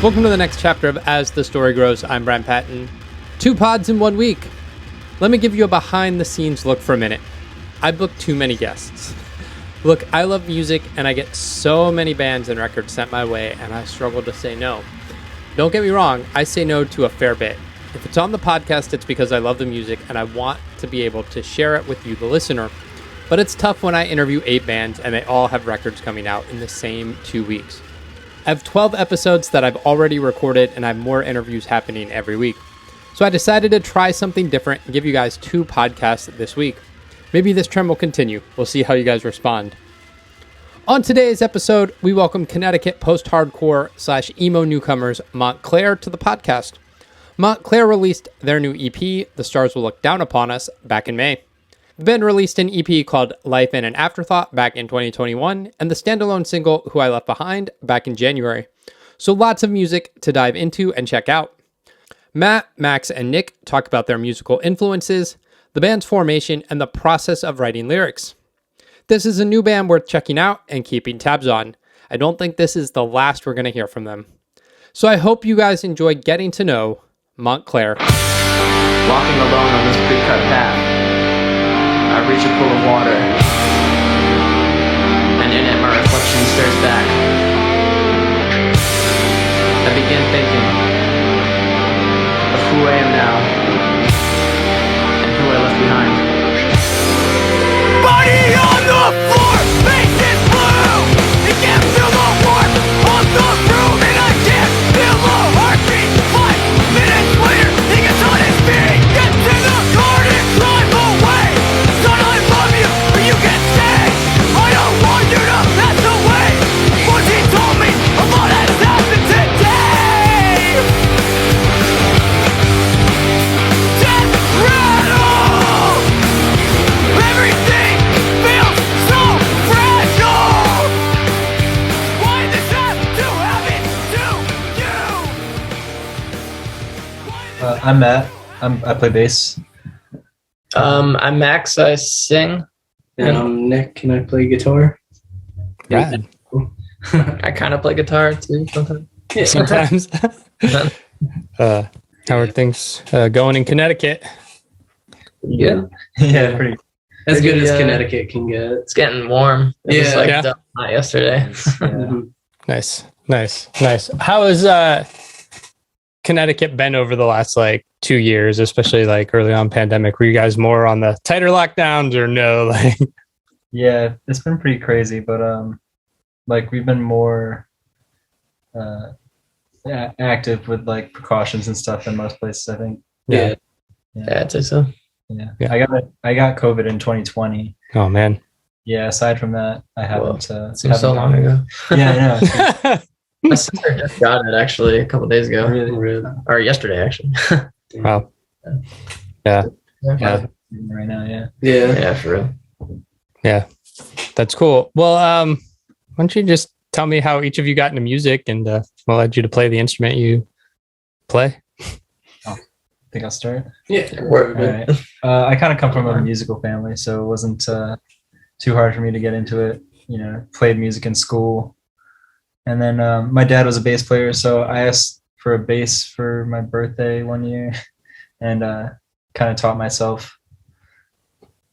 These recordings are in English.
Welcome to the next chapter of As the Story Grows. I'm Brian Patton. 2 pods in 1 week. Let me give you a behind-the-scenes look for a minute. I booked too many guests. Look, I love music, and I get so many bands and records sent my way, and I struggle to say no. Don't get me wrong, I say no to a fair bit. If it's on the podcast, it's because I love the music, and I want to be able to share it with you, the listener. But it's tough when I interview 8 bands, and they all have records coming out in the same 2 weeks. I have 12 episodes that I've already recorded, and I have more interviews happening every week. So I decided to try something different and give you guys 2 podcasts this week. Maybe this trend will continue. We'll see how you guys respond. On today's episode, we welcome Connecticut post-hardcore / emo newcomers Montclair to the podcast. Montclair released their new EP, The Stars Will Look Down Upon Us, back in May. The band released an EP called Life in an Afterthought back in 2021, and the standalone single Who I Left Behind back in January. So lots of music to dive into and check out. Matt, Max, and Nick talk about their musical influences, the band's formation, and the process of writing lyrics. This is a new band worth checking out and keeping tabs on. I don't think this is the last we're going to hear from them. So I hope you guys enjoy getting to know Montclair. Walking alone on this pre-cut path, I reach a pool of water, and in it my reflection stares back. I begin thinking of who I am now, and who I left behind. Body on the floor, face is blue. It can't feel the warmth of the room, and I can't feel the heartbeat. 5 minutes later, he gets on his feet, gets in the car and drive away. Son, I love you, but you can't stay. I don't want you to pass away. Once he told me a lot has happened today. Death rattle. Everything feels so fragile. Why this have to happen to you? I'm Matt. I play bass. I'm Max. I sing. And I'm Nick, and I play guitar. Rad. I kind of play guitar too sometimes. Yeah. Sometimes. How are things going in Connecticut? Yeah, Yeah, pretty. As good as Yeah. Connecticut can get. it's getting warm. It was Yeah. like Yeah. hot yesterday. Mhm. Nice. How has Connecticut been over the last 2 years, especially early on pandemic? Were you guys more on the tighter lockdowns or no? Yeah, it's been pretty crazy, but we've been more active with precautions and stuff than most places, I think. Yeah. Yeah, I'd say so. Yeah. Yeah. I got COVID in 2020. Oh man. Yeah. Aside from that, I haven't. Seems so long ago. Yeah, I know. My sister just got it actually a couple days ago. Really. Or yesterday actually. Wow. Yeah. Yeah. Right now, yeah. Yeah. Yeah, for real. Yeah. That's cool. Well, why don't you just tell me how each of you got into music, and what led you to play the instrument you play? Think I'll start. Yeah. All right. I kind of come from a musical family, so it wasn't too hard for me to get into it. Played music in school. And then my dad was a bass player, so I asked for a bass for my birthday one year and kind of taught myself.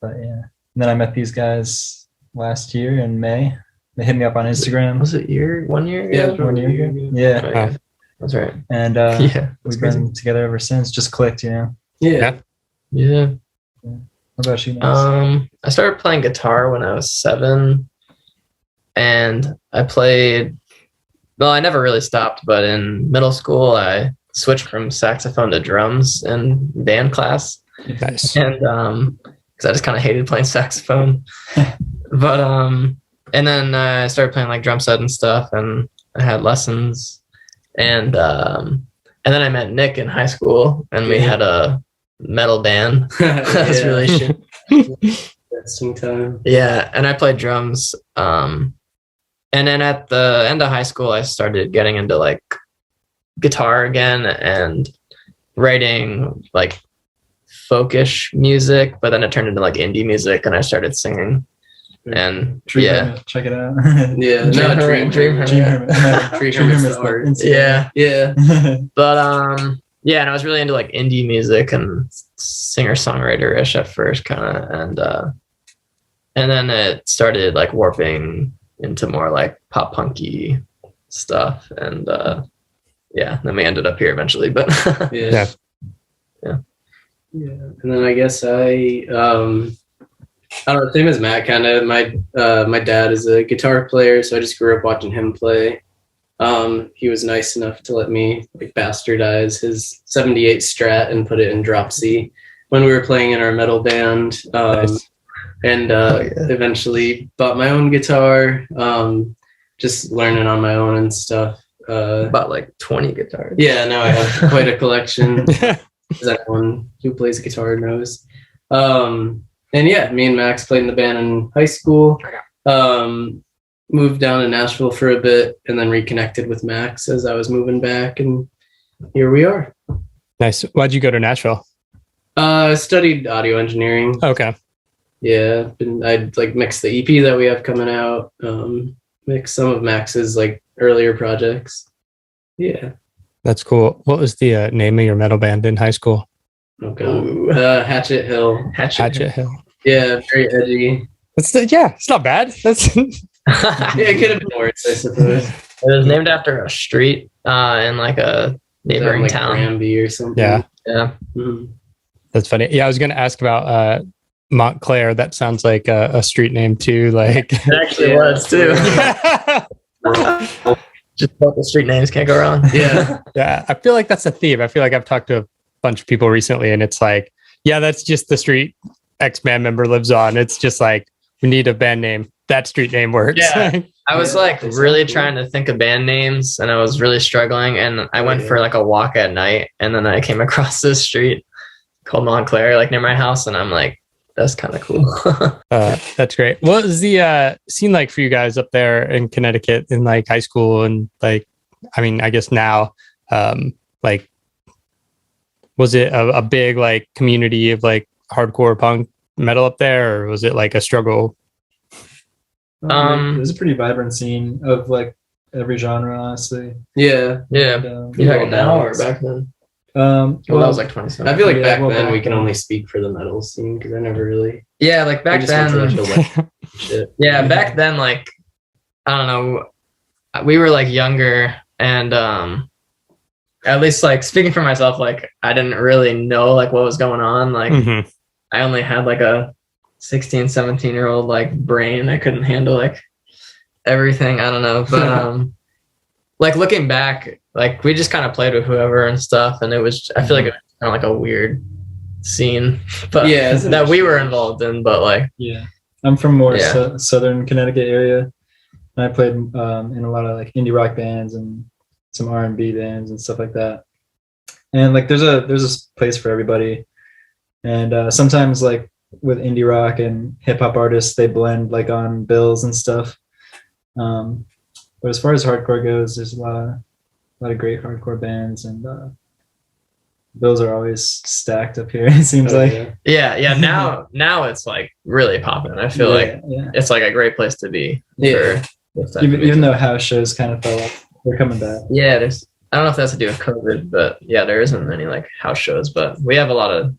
But yeah. And then I met these guys last year in May. They hit me up on Instagram. Was it 1 year? Yeah. 1 year ago. Yeah. Okay. That's right. And Yeah. we've been together ever since. Just clicked, Yeah. Yeah. What about you, Max? I started playing guitar when I was 7, and I played. Well, I never really stopped, but in middle school, I switched from saxophone to drums in band class, Nice. and because I just kind of hated playing saxophone. But and then I started playing drum set and stuff, and I had lessons, and then I met Nick in high school, and we had a metal band. That's really shit. Testing time. Yeah, and I played drums. And then at the end of high school, I started getting into guitar again and writing folkish music, but then it turned into indie music, and I started singing. And Tree yeah. Hermit, check it out. Yeah, Dream no, Hermit, Dream Hermit. Dream Hermit. No, Tree Dream Hermit's Hermit's the the art. Instagram. Yeah. Yeah. But yeah, and I was really into like indie music and singer-songwriter-ish at first, kind of, and then it started like warping into more like pop punky stuff, and yeah, then we ended up here eventually. But Yeah. Yeah. Yeah. And then I guess I don't know, same as Matt, kind of. My dad is a guitar player, so I just grew up watching him play. He was nice enough to let me like bastardize his 78 Strat and put it in drop C when we were playing in our metal band. Nice. And yeah. eventually bought my own guitar, just learning on my own and stuff. about like 20 guitars. Yeah, now I have quite a collection, as anyone who plays guitar knows. And yeah, me and Max played in the band in high school. Moved down to Nashville for a bit and then reconnected with Max as I was moving back, and here we are. Nice. Why'd you go to Nashville? I studied audio engineering. Okay. Yeah, I'd like mix the EP that we have coming out, mix some of Max's like earlier projects. Yeah. That's cool. What was the name of your metal band in high school? Okay. Hatchet Hill. Hatchet Hill. Yeah, very edgy. It's not bad. That's Yeah, it could have been worse, I suppose. It was named after a street in like a neighboring Like town. Granby or something. yeah. Yeah. Mhm. That's funny. Yeah, I was going to ask about Montclair. That sounds like a street name too. Like, It actually Yeah. was too. Just local street names can't go wrong. Yeah. yeah, I feel like that's a theme. I feel like I've talked to a bunch of people recently, and it's like, yeah, that's just the street X band member lives on. It's just like we need a band name. That street name works. Yeah. I was Yeah, like exactly. really trying to think of band names, and I was really struggling. And I went for like a walk at night, and then I came across this street called Montclair, like near my house, and I'm like, that's kind of cool. That's great. What was the scene like for you guys up there in Connecticut in like high school and like, I mean, I guess now, like, was it a big like community of like hardcore punk metal up there, or was it like a struggle? It was a pretty vibrant scene of like every genre, honestly. Yeah. Yeah. And, You talking now or back then? well, Well, that was like 27. I feel like Yeah, back well, then back we can then. only speak for the metal scene because I never really. Yeah, like I back just went to, then. like, the wet shit. Yeah, back then, like, I don't know, we were like younger, and at least like speaking for myself, like I didn't really know like what was going on. Like Mhm. I only had like a 16, 17-year-old like brain. I couldn't handle like everything. I don't know, but like looking back, like we just kind of played with whoever and stuff, and it was, I feel like it was kind of like a weird scene, but Yeah, it's an that we were issue. involved in, but like yeah, I'm from more Yeah. southern Connecticut area. And I played in a lot of like indie rock bands and some R&B bands and stuff like that. And like there's a place for everybody. And sometimes like with indie rock and hip hop artists, they blend like on bills and stuff. But as far as hardcore goes, there's a lot of great hardcore bands, and bills are always stacked up here. It seems Oh, like. yeah. yeah. Now it's like really popping. I feel like yeah. it's like a great place to be. Yeah. for this type of Even music. though house shows kind of fell off, they're coming back. Yeah, there's, I don't know if that's to do with COVID, but yeah, there isn't many like house shows, but we have a lot of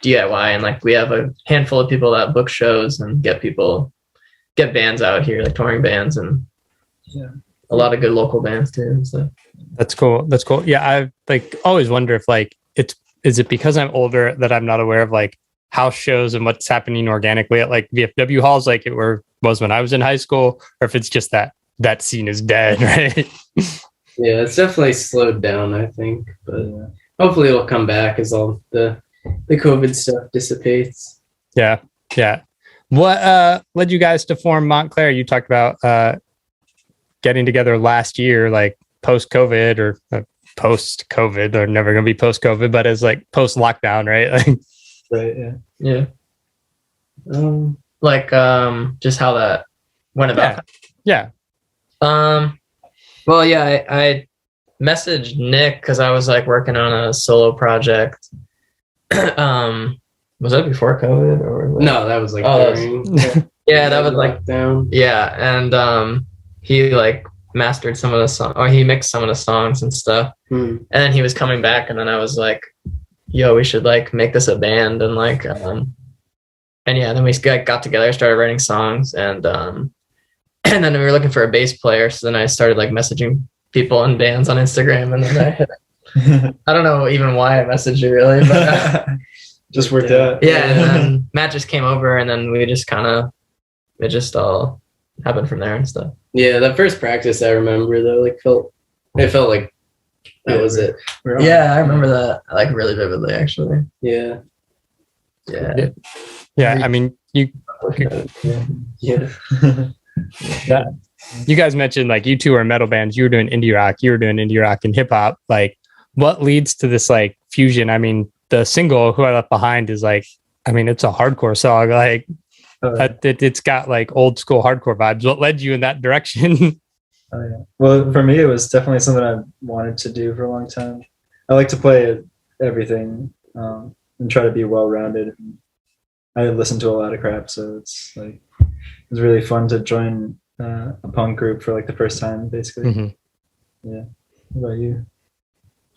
DIY, and like we have a handful of people that book shows and get bands out here, like touring bands, and Yeah. a lot of good local bands too. And stuff. That's cool. Yeah, I like always wonder if like is it because I'm older that I'm not aware of like house shows and what's happening organically at like VFW halls like it was when I was in high school, or if it's just that scene is dead, right? Yeah, it's definitely slowed down, I think, but Yeah. hopefully it'll come back as all the COVID stuff dissipates. Yeah. What led you guys to form Montclair? You talked about getting together last year, like post-COVID or post-COVID. They're never going to be post-COVID, but as like post-lockdown, right? Like, Right. Yeah. Yeah. Like just how that went about. yeah. Well, yeah, I messaged Nick because I was like working on a solo project. Was that before COVID or No, that was like Oh, that was- during. Yeah, that was like down. yeah, and he like mastered some of the song, or he mixed some of the songs and stuff. And then he was coming back, and then I was like, "Yo, we should like make this a band," and like, and yeah, then we got together, started writing songs, and and then we were looking for a bass player. So then I started like messaging people in bands on Instagram, and then I don't know even why I messaged you really, but just worked out. yeah. And then Matt just came over, and then we just it just all happened from there and stuff. Yeah, that first practice I remember though, like it felt like that was it. Yeah, I remember that like really vividly actually. Yeah. Yeah, I mean, you guys mentioned like you two are metal bands. You were doing indie rock. You were doing indie rock and hip hop. Like, what leads to this like fusion? I mean, the single "Who I Left Behind" is like, I mean, it's a hardcore song. Like, it's got like old school hardcore vibes. What led you in that direction? Oh, yeah. Well, for me, it was definitely something I wanted to do for a long time. I like to play everything and try to be well-rounded. I listen to a lot of crap, so it's like it was really fun to join a punk group for like the first time, basically. Mm-hmm. Yeah. What about you?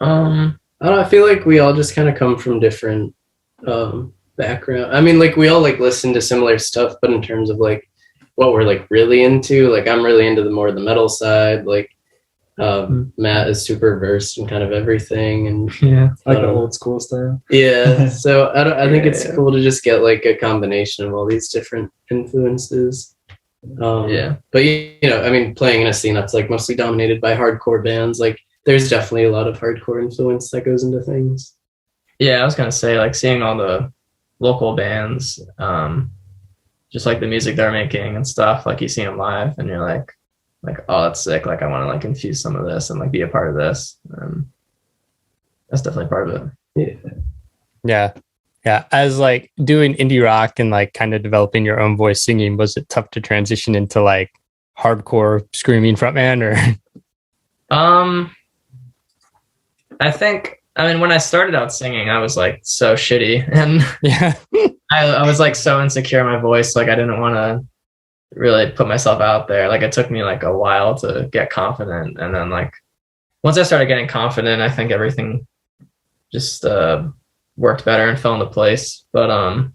I don't know. I feel like we all just kind of come from different background. I mean, like we all like listen to similar stuff, but in terms of like what we're like really into, like I'm really into the metal side. Like Matt is super versed in kind of everything, and Like the old school style. Yeah. So I think it's cool to just get like a combination of all these different influences. But you know, I mean, playing in a scene that's like mostly dominated by hardcore bands, like there's definitely a lot of hardcore influence that goes into things. Yeah, I was gonna say like seeing all the local bands, just like the music they're making and stuff, like you see them live and you're like, oh, that's sick. Like I want to like infuse some of this and like be a part of this. That's definitely part of it. Yeah. As like doing indie rock and like kind of developing your own voice singing, was it tough to transition into like hardcore screaming frontman or? I think, I mean, when I started out singing, I was like so shitty, and yeah, I was like so insecure in my voice. Like I didn't want to really put myself out there. Like it took me like a while to get confident, and then like once I started getting confident, I think everything just worked better and fell into place. But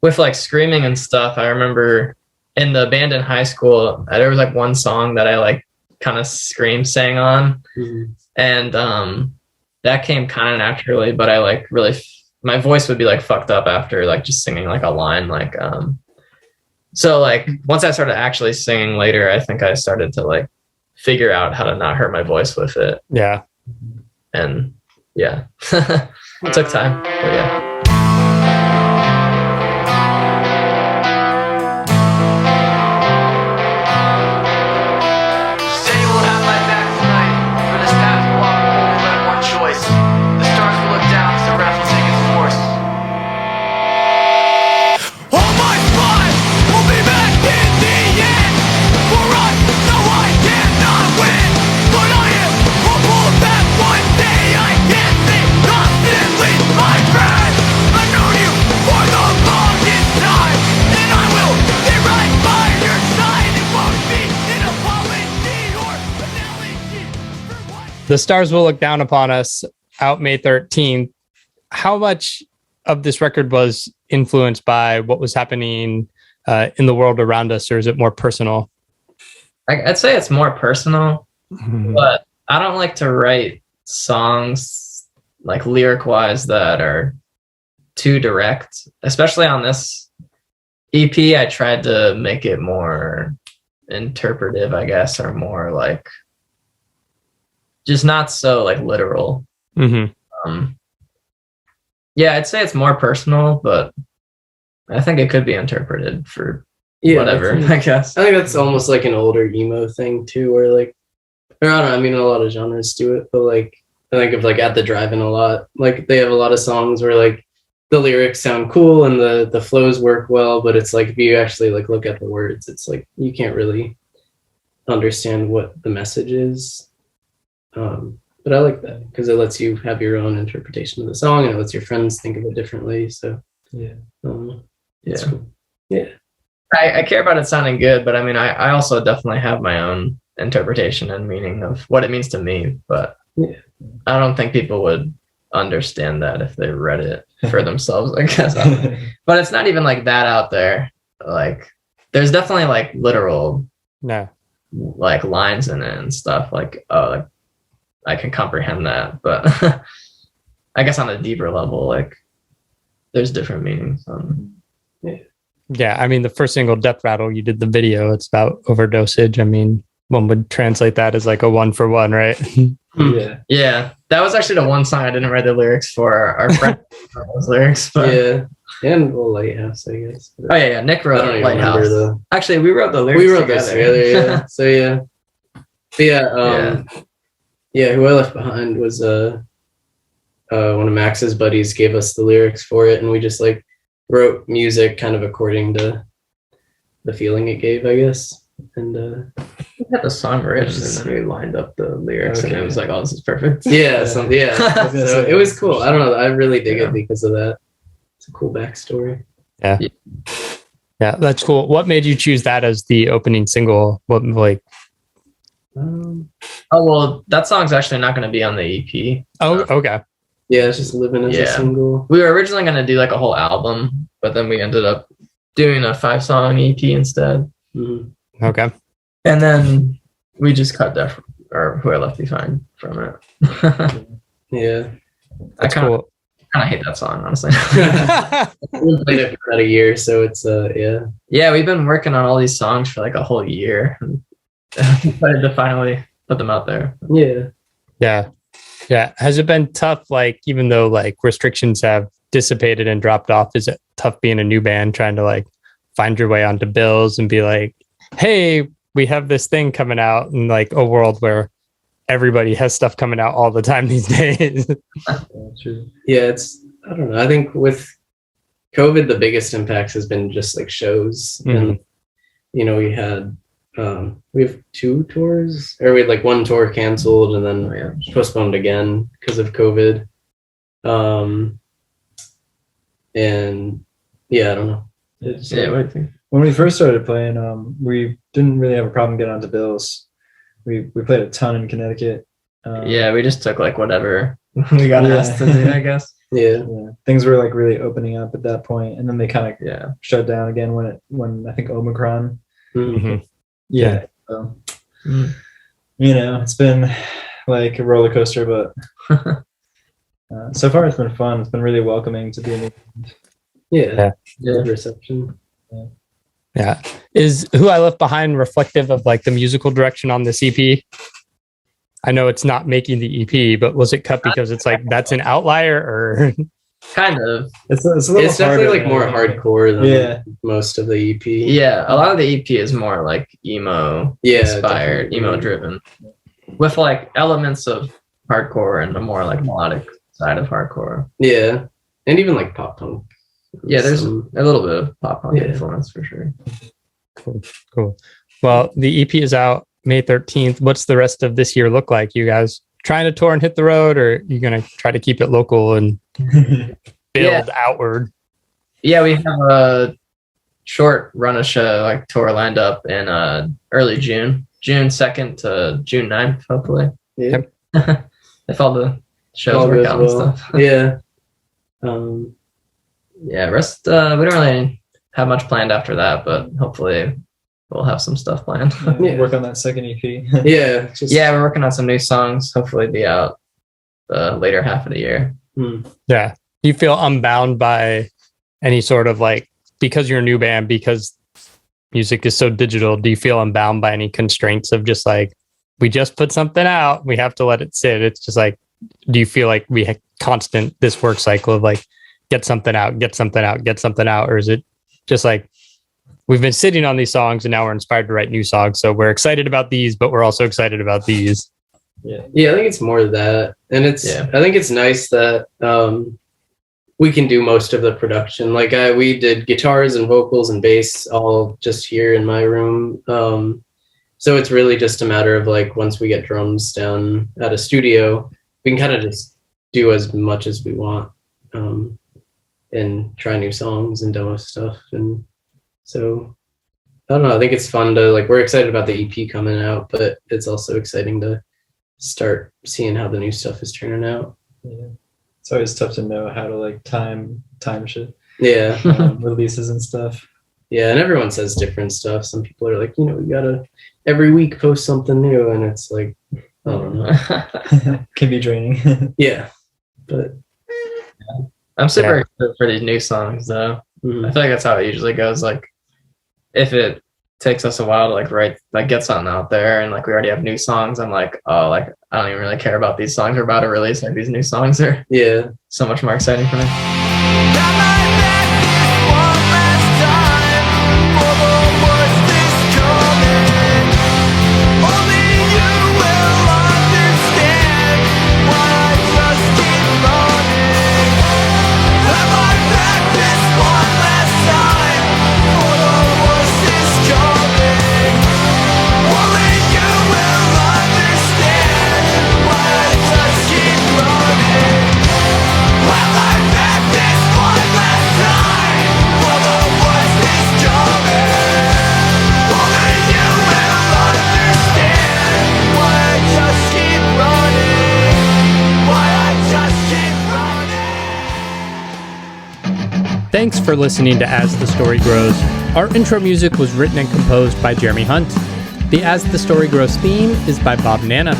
with like screaming and stuff, I remember in the band in high school, there was like one song that I like kind of sang on, and that came kind of naturally. But I like really, my voice would be like fucked up after like just singing like a line, like so like once I started actually singing later, I think I started to like figure out how to not hurt my voice with it. Yeah. And yeah, it took time, but yeah. Say you won't have my back tonight. For this past block, only left one choice. The stars will look down as the wrath will take its course. All my spine will be back in the end. For us, no, I cannot win. But I am hopeful that one day I can say constantly, my friend. I've known you for the longest time, and I will be right by your side. It won't be an apology or an elegy for what. The Stars Will Look Down Upon Us, out May 13th. How much of this record was influenced by what was happening in the world around us, or is it more personal? I'd say it's more personal, but I don't like to write songs like lyric wise that are too direct, especially on this EP. I tried to make it more interpretive, I guess, or more like just not so like literal. Yeah, I'd say it's more personal, but I think it could be interpreted for whatever, I guess. I think that's almost like an older emo thing too, where like, or I don't know, I mean, a lot of genres do it, but like, I think of like At the Drive-In a lot. Like they have a lot of songs where like the lyrics sound cool and the flows work well, but it's like, if you actually like look at the words, it's like, you can't really understand what the message is. But I like that because it lets you have your own interpretation of the song and it lets your friends think of it differently. So Yeah. that's cool. Yeah. I care about it sounding good, but I mean, I also definitely have my own interpretation and meaning of what it means to me. But I don't think people would understand that if they read it for themselves, I guess. But it's not even like that out there. Like, there's definitely like literal like lines in it and stuff. Like, oh, like, I can comprehend that. But I guess on a deeper level, like, there's different meanings. Yeah, I mean, the first single, Death Rattle, you did the video. It's about overdosage. I mean, one would translate that as like a 1-for-1, right? Yeah. That was actually the one song I didn't write the lyrics for. Our friend wrote those lyrics. But... Yeah. And Lighthouse, I guess. Oh, yeah. Nick wrote Lighthouse. Actually, we wrote the lyrics together. Yeah. So, yeah. But yeah, Who I Left Behind was one of Max's buddies gave us the lyrics for it, and we just like wrote music kind of according to the feeling it gave, I guess. And we had the song written, and then we lined up the lyrics, and it was like, oh, this is perfect. Yeah, so it was cool. I don't know. I really dig it because of that. It's a cool backstory. Yeah, that's cool. What made you choose that as the opening single? What like? Oh well, that song's actually not going to be on the EP. Oh, okay. Yeah, it's just living as a single. We were originally going to do like a whole album, but then we ended up doing a 5-song EP instead. Mm-hmm. Okay. And then we just cut that, or Who I Left Behind from it. Yeah. I kind of hate that song, honestly. We played it for about a year, so it's Yeah, we've been working on all these songs for like a whole year. Decided to finally put them out there. Yeah. Has it been tough, like, even though like restrictions have dissipated and dropped off, is it tough being a new band trying to like find your way onto bills and be like, hey, we have this thing coming out in like a world where everybody has stuff coming out all the time these days? Yeah, I don't know. I think with COVID, the biggest impacts has been just like shows. And, we have 2 tours, or we had like 1 tour canceled and then postponed again because of COVID. And I don't know. What do you think? When we first started playing, we didn't really have a problem getting onto bills. We played a ton in Connecticut. We just took like whatever we got asked to do, I guess. Yeah. Things were like really opening up at that point, and then they kind of shut down again when I think Omicron. Mm-hmm. Yeah. So, it's been like a roller coaster, but so far it's been fun. It's been really welcoming to be in the reception. Yeah. Is Who I Left Behind reflective of like the musical direction on this EP? I know it's not making the EP, but was it cut because it's like that's an outlier, or kind of? It's definitely like more hardcore than most of the EP. Yeah, a lot of the EP is more like emo inspired, emo driven, with like elements of hardcore and the more like melodic side of hardcore. Yeah, and even like pop punk. Yeah, there's a little bit of pop punk influence for sure. Cool. Well, the EP is out May 13th. What's the rest of this year look like? You guys trying to tour and hit the road, or are you going to try to keep it local and build outward? Yeah, we have a short run of show, like tour lined up in early June 2nd to June 9th, hopefully. Yeah. If all the shows work out and stuff. Yeah. Rest, we don't really have much planned after that, but hopefully we'll have some stuff planned. Work on that second EP. We're working on some new songs. Hopefully be out the later half of the year. Yeah. Do you feel unbound by any sort of like, because you're a new band, because music is so digital, do you feel unbound by any constraints of just like, we just put something out, we have to let it sit? It's just like, do you feel like we have constant this work cycle of like, get something out, or is it just like, we've been sitting on these songs and now we're inspired to write new songs, so we're excited about these, but we're also excited about these? I think it's more that, and I think it's nice that we can do most of the production. Like we did guitars and vocals and bass all just here in my room, so it's really just a matter of like, once we get drums down at a studio, we can kind of just do as much as we want and try new songs and demo stuff. And so I don't know. I think it's fun to like. We're excited about the EP coming out, but it's also exciting to start seeing how the new stuff is turning out. Yeah. It's always tough to know how to like time shit, Yeah, releases and stuff. yeah, and everyone says different stuff. Some people are like, we gotta every week post something new, and it's like, I don't know. Can be draining. Yeah, but I'm super excited for these new songs though. I feel like that's how it usually goes. Like if it takes us a while to get something out there and like we already have new songs, I'm like, oh, like I don't even really care about these songs we're about to release. Like these new songs are so much more exciting for me. Got my back this one last time for the worst is coming. Only you will understand why I just keep running. Got my back this one last time for the worst is coming. Only you will understand why I just keep running. Well, I'm back this one last time for the worst is coming. Only you will understand why I just keep running. Why I just keep running. Thanks for listening to As the Story Grows. Our intro music was written and composed by Jeremy Hunt. The As the Story Grows theme is by Bob Nana.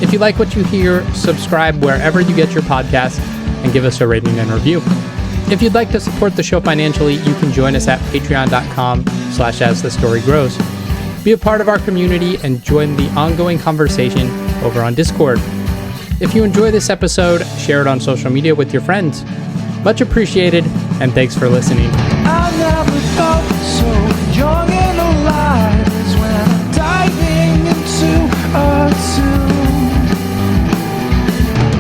If you like what you hear, subscribe wherever you get your podcasts and give us a rating and review. If you'd like to support the show financially, you can join us at patreon.com/asthestorygrows. Be a part of our community and join the ongoing conversation over on Discord. If you enjoy this episode, share it on social media with your friends. Much appreciated, and thanks for listening. I never felt so young and alive as when I'm diving into a tune.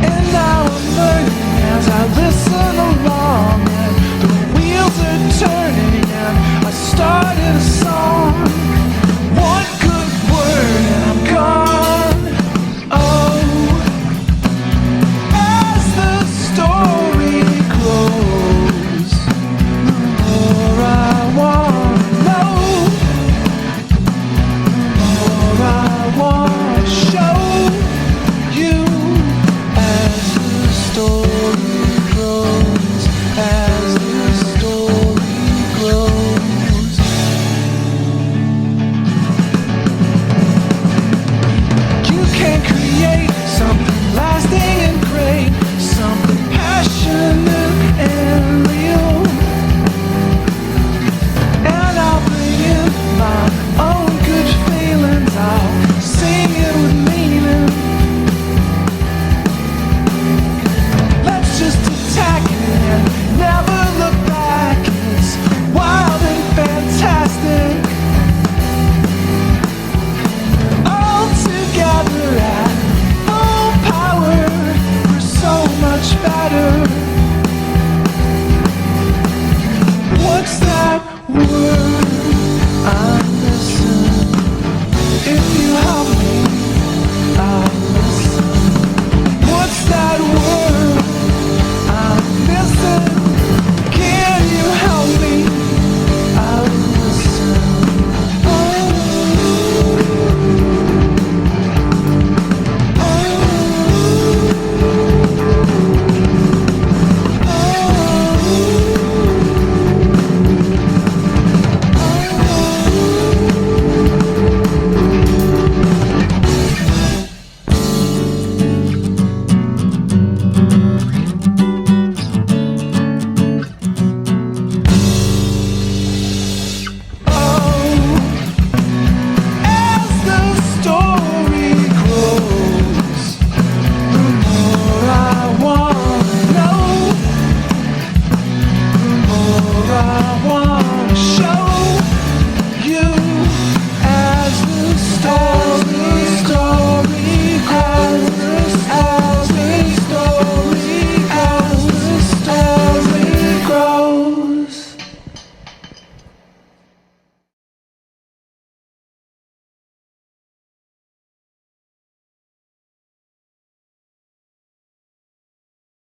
And now I'm learning as I listen along, and the wheels are turning, and I started a song. One good word and I'm gone. Oh, as the story grows, the more I wanna know, the more I wanna show you. As the story grows, as the story grows. You can create something lasting and great, something passionate and real. And I'll bring in my own good feelings, I'll sing it with meaning. Let's just attack it and never look back. It's wild and fantastic. All together at full power, we're so much better.